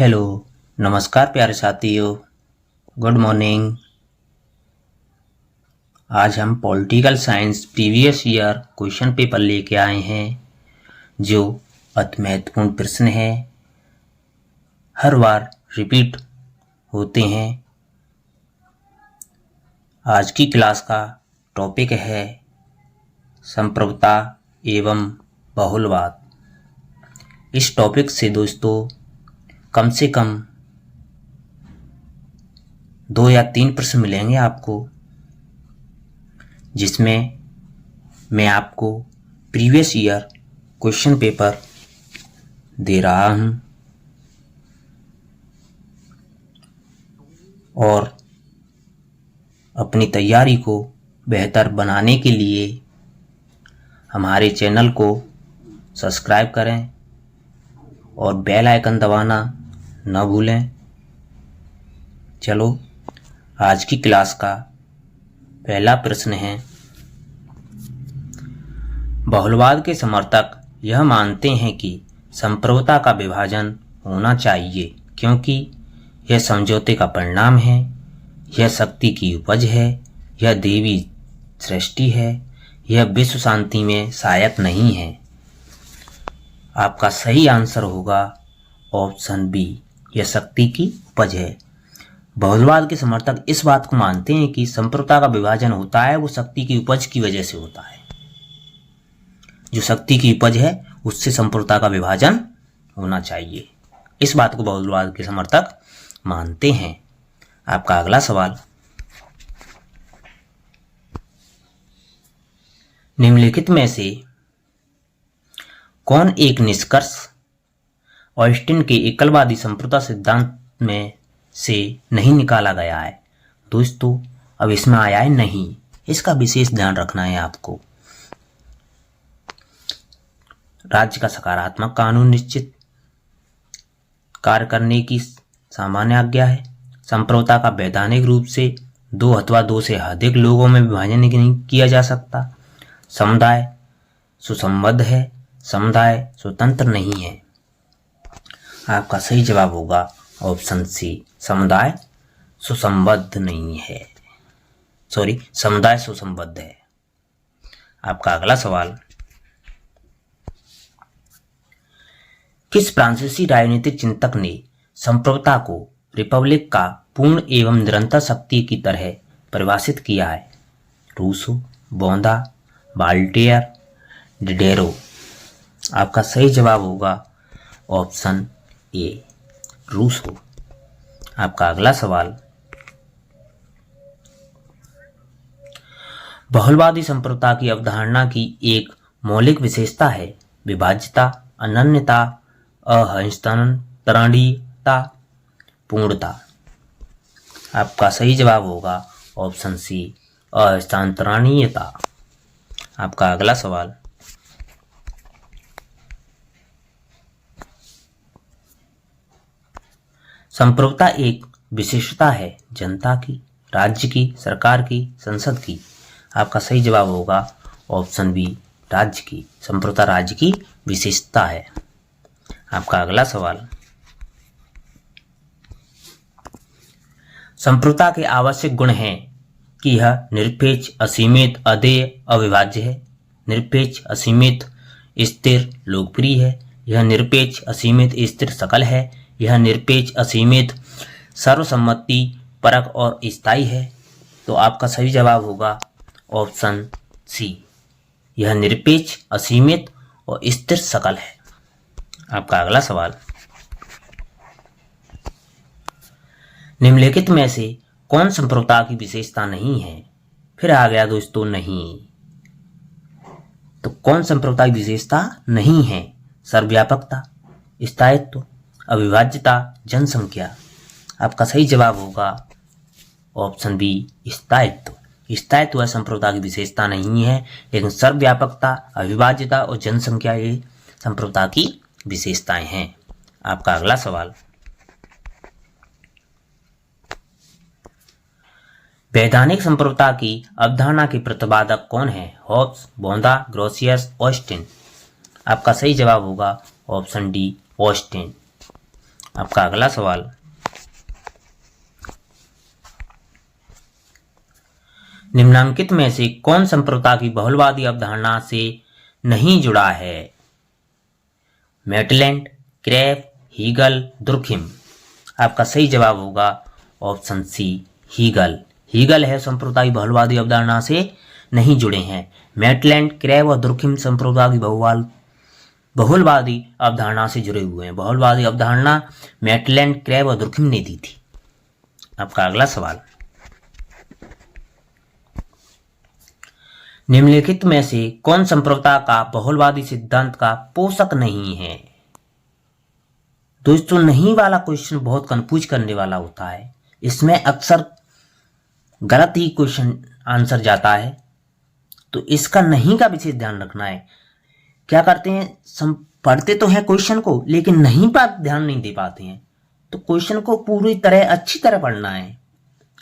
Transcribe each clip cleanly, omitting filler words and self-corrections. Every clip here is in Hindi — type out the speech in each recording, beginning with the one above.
हेलो, नमस्कार प्यारे साथियों। Good morning. आज हम political science previous year question paper लेके आए हैं जो अति महत्वपूर्ण प्रश्न है, हर बार रिपीट होते हैं। आज की क्लास का टॉपिक है संप्रभुता एवं बहुलवाद। इस टॉपिक से दोस्तों कम से कम 2 या 3 प्रश्न मिलेंगे आपको, जिसमें मैं आपको प्रीवियस ईयर क्वेश्चन पेपर दे रहा हूं और अपनी तैयारी को बेहतर बनाने के लिए हमारे चैनल को सब्सक्राइब करें और बेल आइकन दबाना न भूलें। चलो, आज की क्लास का पहला प्रश्न है, बहुलवाद के समर्थक यह मानते हैं कि संप्रभुता का विभाजन होना चाहिए क्योंकि यह समझौते का परिणाम है, यह शक्ति की उपज है, यह देवी सृष्टि है, यह विश्व शांति में सहायक नहीं है। आपका सही आंसर होगा ऑप्शन बी, यह शक्ति की उपज है। बहुलवाद के समर्थक इस बात को मानते हैं कि संप्रभुता का विभाजन होता है वो शक्ति की उपज की वजह से होता है। जो शक्ति की उपज है उससे संप्रभुता का विभाजन होना चाहिए, इस बात को बहुलवाद के समर्थक मानते हैं। आपका अगला सवाल, निम्नलिखित में से कौन एक निष्कर्ष ऑस्टिन के एकलवादी संप्रभुता सिद्धांत में से नहीं निकाला गया है? दोस्तों, अब इसमें आया है नहीं, इसका विशेष ध्यान रखना है आपको। राज्य का सकारात्मक कानून निश्चित कार्य करने की सामान्य आज्ञा है। संप्रभुता का वैधानिक रूप से 2 अथवा 2 से अधिक लोगों में विभाजन नहीं किया जा सकता। समुदाय सुसंबद्ध है, समुदाय स्वतंत्र नहीं है। आपका सही जवाब होगा ऑप्शन सी, समुदाय सुसंबद्ध नहीं है, समुदाय सुसंबद्ध है। आपका अगला सवाल, किस फ्रांसीसी राजनीतिक चिंतक ने संप्रभुता को रिपब्लिक का पूर्ण एवं निरंतर शक्ति की तरह परिभाषित किया है? रूसो, बोंदा, वॉल्टेयर, डिडेरो। आपका सही जवाब होगा ऑप्शन ए, रूसो। आपका अगला सवाल, बहुलवादी संप्रभुता की अवधारणा की एक मौलिक विशेषता है विभाज्यता, अनन्यता, अहस्तांतरणीयता, पूर्णता। आपका सही जवाब होगा ऑप्शन सी, अहस्तांतरणीयता। आपका अगला सवाल, संप्रभुता एक विशेषता है जनता की, राज्य की, सरकार की, संसद की। आपका सही जवाब होगा ऑप्शन बी, राज्य की। संप्रभुता राज्य की विशेषता है। आपका अगला सवाल, संप्रभुता के आवश्यक गुण हैं कि यह निरपेक्ष, असीमित, अदेय, अविभाज्य है। निरपेक्ष, असीमित, स्थिर, लोकप्रिय है। यह निरपेक्ष, असीमित, स्थिर, सकल है। यह निरपेक्ष, असीमित, सर्वसम्मति परक और स्थायी है। तो आपका सही जवाब होगा ऑप्शन सी, यह निरपेक्ष, असीमित और स्थिर, सकल है। आपका अगला सवाल, निम्नलिखित में से कौन संप्रभुता की विशेषता नहीं है? फिर आ गया दोस्तों नहीं, तो कौन संप्रभुता की विशेषता नहीं है? सर्वव्यापकता, स्थायित्व, अविभाज्यता, जनसंख्या। आपका सही जवाब होगा ऑप्शन बी, स्थायित्व। स्थायित्व संप्रभुता की विशेषता नहीं है, लेकिन सर्वव्यापकता, अविभाज्यता और जनसंख्या ये संप्रभुता की विशेषताएं हैं। आपका अगला सवाल, वैधानिक संप्रभुता की अवधारणा के प्रतिपादक कौन है? हॉब्स, बोंदा, ग्रोसियस, ऑस्टिन। आपका सही जवाब होगा ऑप्शन डी, ऑस्टिन। आपका अगला सवाल, निम्नांकित में से कौन संप्रभुता की बहुलवादी अवधारणा से नहीं जुड़ा है? Maitland, Krabbe, Hegel, Durkheim. आपका सही जवाब होगा ऑप्शन सी, हीगल। हीगल है संप्रभुता की बहुलवादी अवधारणा से नहीं जुड़े हैं। मेटलैंड, क्रेफ और दुर्खिम संप्रभुता की बहुलवादी अवधारणा से जुड़े हुए हैं। बहुलवादी अवधारणा मेटलैंड, क्रेफ और दुर्खिम ने दी थी। आपका अगला सवाल, निम्नलिखित में से कौन संप्रभुता का बहुलवादी सिद्धांत का पोषक नहीं है? दोस्तों, नहीं वाला क्वेश्चन बहुत कंफ्यूज करने वाला होता है। इसमें अक्सर गलत ही क्वेश्चन आंसर जाता है, तो इसका नहीं का विशेष ध्यान रखना है। क्या करते हैं, पढ़ते तो हैं क्वेश्चन को, लेकिन नहीं पर ध्यान नहीं दे पाते हैं। तो क्वेश्चन को पूरी तरह अच्छी तरह पढ़ना है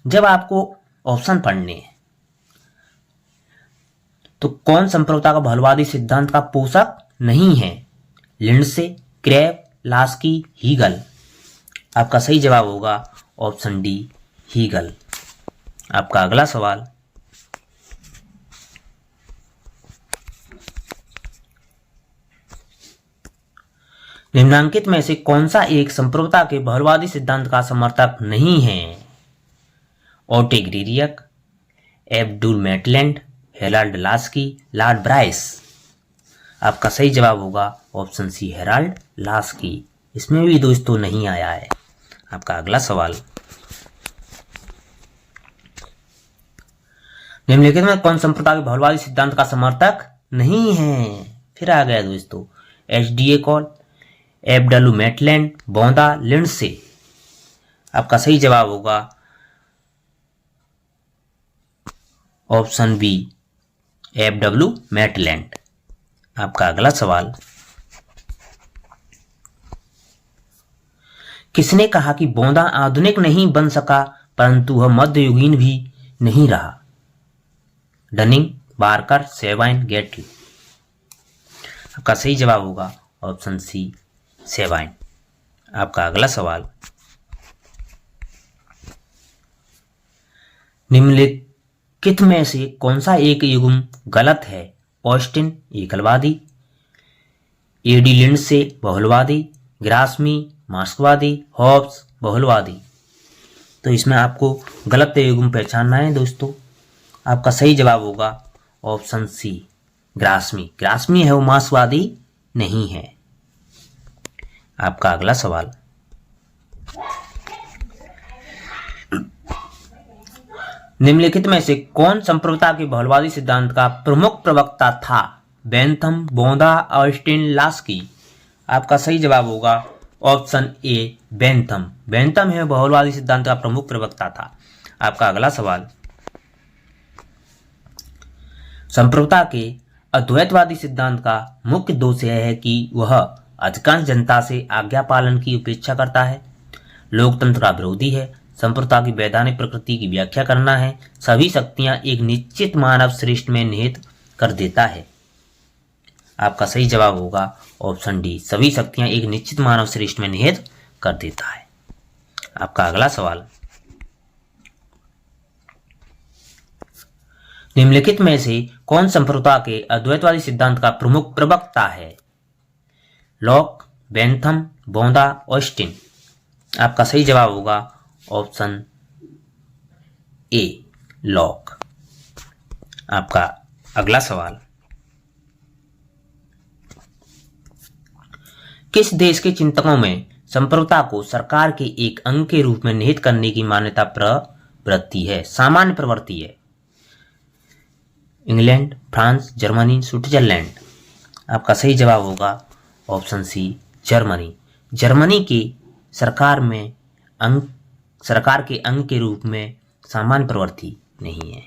जब आपको ऑप्शन पढ़ने हैं। तो कौन संप्रभुता का बहुलवादी सिद्धांत का पोषक नहीं है? Lindsay, Krabbe, Laski, Hegel. आपका सही जवाब होगा ऑप्शन डी, हीगल। आपका अगला सवाल, निम्नांकित में से कौन सा एक संप्रभुता के बहुलवादी सिद्धांत का समर्थक नहीं है? ओटे ग्रीरियक, एब्डुल Maitland, Harold Laski, Lord Bryce. आपका सही जवाब होगा ऑप्शन सी, हेराल्ड लास्की। इसमें भी दोस्तों नहीं आया है। आपका अगला सवाल, निम्नलिखित में कौन संप्रभुता के बहुलवादी सिद्धांत का समर्थक नहीं है? फिर आ गया दोस्तों, एच.डी. कॉल, एब्डुल मेटलैंड, बोंदा, लिंडसे। आपका सही जवाब होगा ऑप्शन बी, एब्डुल मेटलैंड। आपका अगला सवाल, किसने कहा कि बोंदा आधुनिक नहीं बन सका परंतु वह मध्ययुगीन भी नहीं रहा? Dunning, Barker, Sabine, Gettell. आपका सही जवाब होगा ऑप्शन सी, सेवाइन। आपका अगला सवाल, निम्नलिखित में से कौन सा एक युग्म गलत है? ऑस्टिन एकलवादी, एडी लिंडसे बहुलवादी, ग्रासमी मार्क्सवादी, हॉब्स बहुलवादी। तो इसमें आपको गलत युग्म पहचानना है दोस्तों। आपका सही जवाब होगा ऑप्शन सी, ग्रासमी। ग्रासमी है वो मार्क्सवादी नहीं है। आपका अगला सवाल, निम्नलिखित में से कौन संप्रभुता के बहुलवादी सिद्धांत का प्रमुख प्रवक्ता था? बेंथम, बोंदा, ऑस्टिन, लास्की। आपका सही जवाब होगा ऑप्शन ए, बेंथम। बेंथम है बहुलवादी सिद्धांत का प्रमुख प्रवक्ता था। आपका अगला सवाल, संप्रभुता के अद्वैतवादी सिद्धांत का मुख्य दोष यह है कि वह अधिकांश जनता से आज्ञा पालन की उपेक्षा करता है, लोकतंत्र का विरोधी है, संप्रभुता की वैधानिक प्रकृति की व्याख्या करना है, सभी शक्तियां एक निश्चित मानव श्रेष्ठ में निहित कर देता है। आपका सही जवाब होगा ऑप्शन डी, सभी शक्तियां एक निश्चित मानव श्रेष्ठ में निहित कर देता है। आपका अगला सवाल, निम्नलिखित में से कौन संप्रभुता के अद्वैतवादी सिद्धांत का प्रमुख प्रवक्ता है? लॉक, बेंथम, बोंदा, ऑस्टिन। आपका सही जवाब होगा ऑप्शन ए, लॉक। आपका अगला सवाल, किस देश के चिंतकों में संप्रभुता को सरकार के एक अंग के रूप में निहित करने की मान्यता प्रवृत्ति है, सामान्य प्रवृत्ति है? England, France, Germany, Switzerland. आपका सही जवाब होगा ऑप्शन सी, जर्मनी। जर्मनी की सरकार के अंग के रूप में सामान्य प्रवृत्ति नहीं है।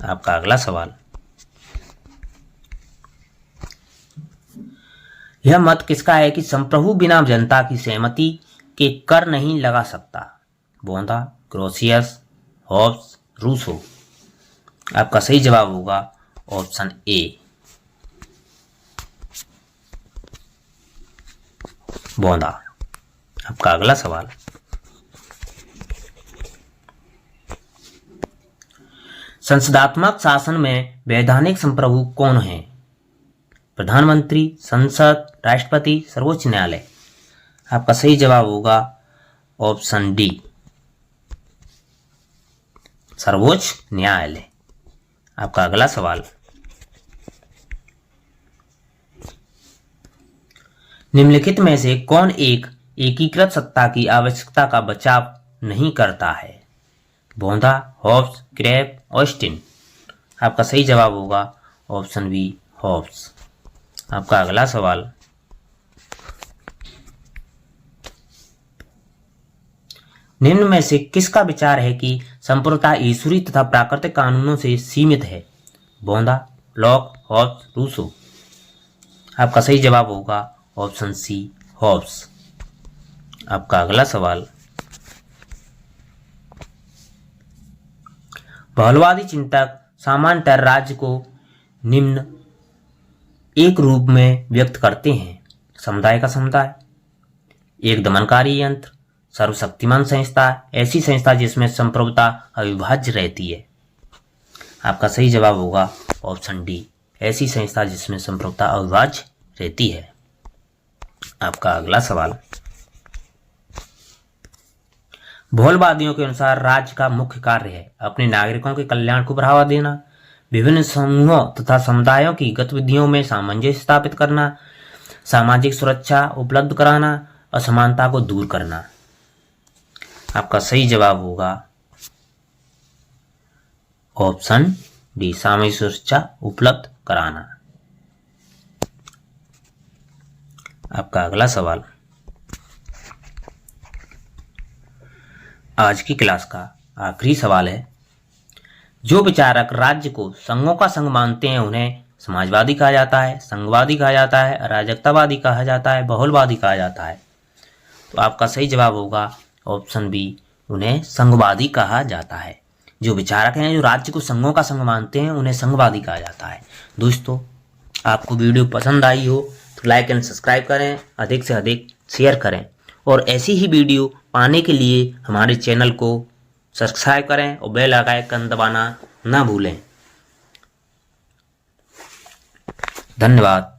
आपका अगला सवाल, यह मत किसका है कि संप्रभु बिना जनता की सहमति के कर नहीं लगा सकता? बोंदा, ग्रोसियस, हॉब्स, रूसो। आपका सही जवाब होगा ऑप्शन ए, बोंदा। आपका अगला सवाल, संसदात्मक शासन में वैधानिक संप्रभु कौन है? प्रधानमंत्री, संसद, राष्ट्रपति, सर्वोच्च न्यायालय। आपका सही जवाब होगा ऑप्शन डी, सर्वोच्च न्यायालय। आपका अगला सवाल, निम्नलिखित में से कौन एक एकीकृत सत्ता की आवश्यकता का बचाव नहीं करता है? बोंदा, हॉब्स, क्रेब, ऑस्टिन। आपका सही जवाब होगा ऑप्शन बी, हॉब्स। आपका अगला सवाल, निम्न में से किसका विचार है कि संप्रभुता ईश्वरीय तथा प्राकृतिक कानूनों से सीमित है? बोंदा, लॉक, हॉब्स, रूसो। आपका सही जवाब होगा ऑप्शन सी, हॉब्स। आपका अगला सवाल, बहुलवादी चिंतक सामान्यतः राज्य को निम्न एक रूप में व्यक्त करते हैं: समुदाय का समुदाय, एक दमनकारी यंत्र, सर्वशक्तिमान संस्था, ऐसी संस्था जिसमें संप्रभुता अविभाज्य रहती है। आपका सही जवाब होगा ऑप्शन डी, ऐसी संस्था जिसमें संप्रभुता अविभाज्य रहती है। आपका अगला सवाल, बहुलवादियों के अनुसार राज्य का मुख्य कार्य है अपने नागरिकों के कल्याण को बढ़ावा देना, विभिन्न समूहों तथा समुदायों की गतिविधियों में सामंजस्य स्थापित करना, सामाजिक सुरक्षा उपलब्ध कराना, असमानता को दूर करना। आपका सही जवाब होगा ऑप्शन डी, सामाजिक सुरक्षा उपलब्ध कराना। आपका अगला सवाल, आज की क्लास का आखिरी सवाल है, जो विचारक राज्य को संघों का संघ मानते हैं उन्हें समाजवादी कहा जाता है, संघवादी कहा जाता है, अराजकतावादी कहा जाता है, बहुलवादी कहा जाता है? तो आपका सही जवाब होगा ऑप्शन बी, उन्हें संघवादी कहा जाता है। जो विचारक हैं जो राज्य को संघों का संघ मानते हैं उन्हें संघवादी कहा जाता है। दोस्तों, आपको वीडियो पसंद आई हो तो लाइक एंड सब्सक्राइब करें, अधिक से अधिक शेयर करें और ऐसी ही वीडियो पाने के लिए हमारे चैनल को सब्सक्राइब करें और बेल आइकन दबाना ना भूलें। धन्यवाद।